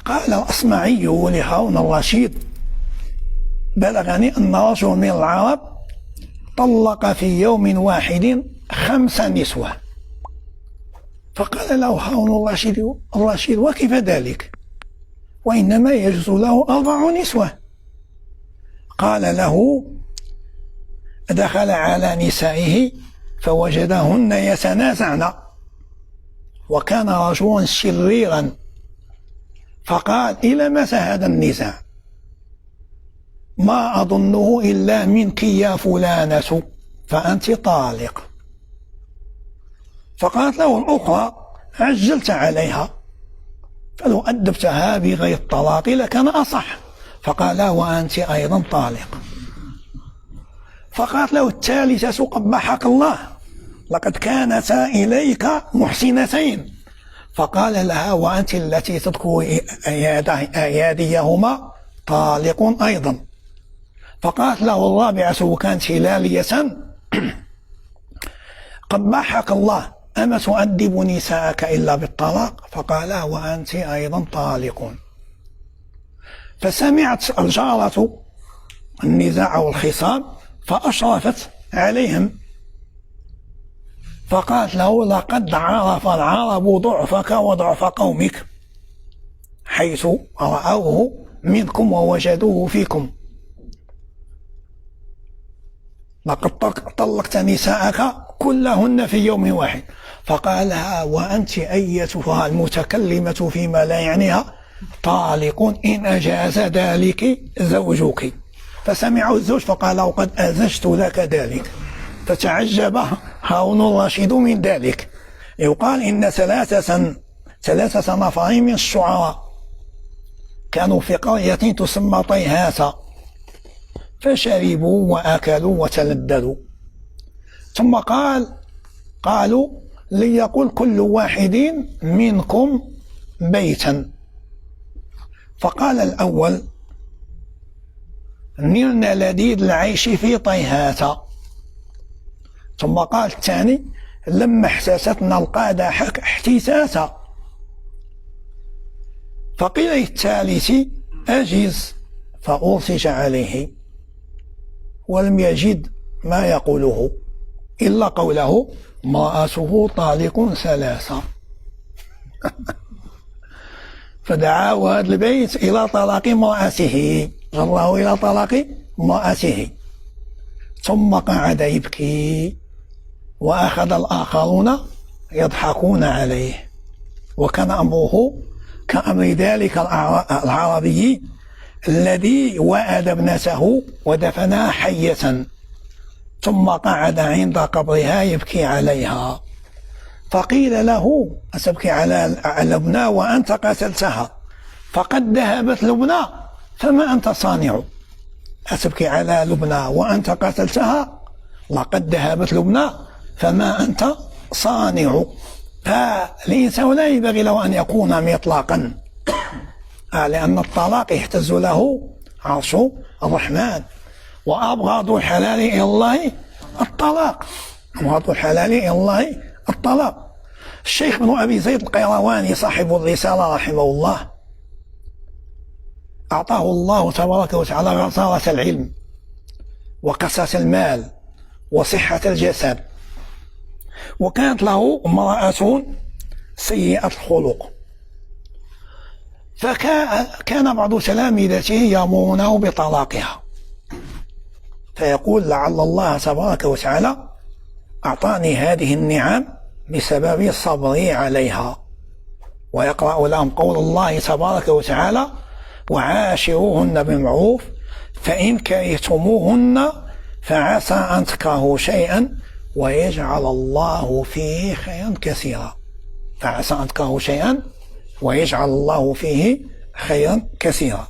قال الأصمعي لهارون الرشيد: بلغني أن رجل من العرب طلق في يوم واحد 5 نسوة. فقال له هارون الرشيد: وكيف ذلك؟ وإنما يجوز له 4 نسوة. قال له: دخل على نسائه فوجدهن يتنازعن، وكان رجلا شريرا، فقال: إلى متى هذا النزاع؟ ما أظنه إلا منك يا فلانة، فأنت طالق. فقالت له الأخرى: عجلت عليها، فلو أدبتها بغير الطلاق لكان أصح. فقال: وأنت أيضا طالق. فقالت له الثالثة: قبحك الله، لقد كانتا إليك محسنتين. فقال لها: وأنت التي تذكر أياديهما طالق أيضا. فقالت له الرابعة وكانت هلالية: قبحك الله، أما تؤدب نساءك إلا بالطلاق؟ فقال: وأنت أيضا طالق. فسمعت الجارة النزاع والخصام فأشرفت عليهم، فقالت له: لقد عرف العرب ضعفك وضعف قومك، حيث رأوه منكم ووجدوه فيكم. لقد طلقت نساءك كلهن في يوم واحد. فقال لها: وأنت أيتها المتكلمة فيما لا يعنيها طالق إن أجاز ذلك زوجك. فسمعه الزوج فقال: قد أزجت لك ذلك. فتعجب هارون الرشيد من ذلك. يقال إن 3 نفر من الشعراء كانوا في قرية تسمى طيهات، فشربوا وأكلوا وتلذذوا، ثم قالوا: ليقل كل واحد منكم بيتا. فقال الأول: نلنا لذيذ العيش في طيهات. ثم قال الثاني: لما احتستنا القادح احتساسا. فقيل الثالث: أجز، فأرسج عليه، ولم يجد ما يقوله إلا قوله: امرأته طالق 3. فدعاه هذا البيت إلى طلاق امرأته، جره إلى طلاق امرأته. ثم قعد يبكي، وأخذ الآخرون يضحكون عليه، وكان أمره كأمر ذلك العربي الذي وأد ابنته ودفنها حية، ثم قعد عند قبرها يبكي عليها. فقيل له: أتبكي على لبنى وأنت قتلتها؟ فقد ذهبت لبنى، فما أنت صانع؟ أتبكي على لبنى وأنت قتلتها؟ لقد ذهبت لبنى، فما أنت صانع. فالإنسان لا ينبغي له أن يكون مطلقا، لأن الطلاق يهتز له عرش الرحمن. وأبغض الحلال إلى الله الطلاق، أبغض الحلال إلى الله الطلاق. الشيخ بن أبي زيد القيرواني صاحب الرسالة رحمه الله أعطاه الله تبارك وتعالى غزارة العلم وقساة المال وصحة الجسد، وكانت له امرأة سيئة الخلق، فكان بعض تلامذته يأمرونه بطلاقها، فيقول: لعل الله تبارك وتعالى أعطاني هذه النعم بسبب صبري عليها. ويقرأ لهم قول الله تبارك وتعالى: وعاشروهن بالمعروف فإن كرهتموهن فعسى أن تكرهوا شيئا ويجعل الله فيه خيرا كثيرا. فعسى أن تكرهوا شيئا ويجعل الله فيه خيرا كثيرا.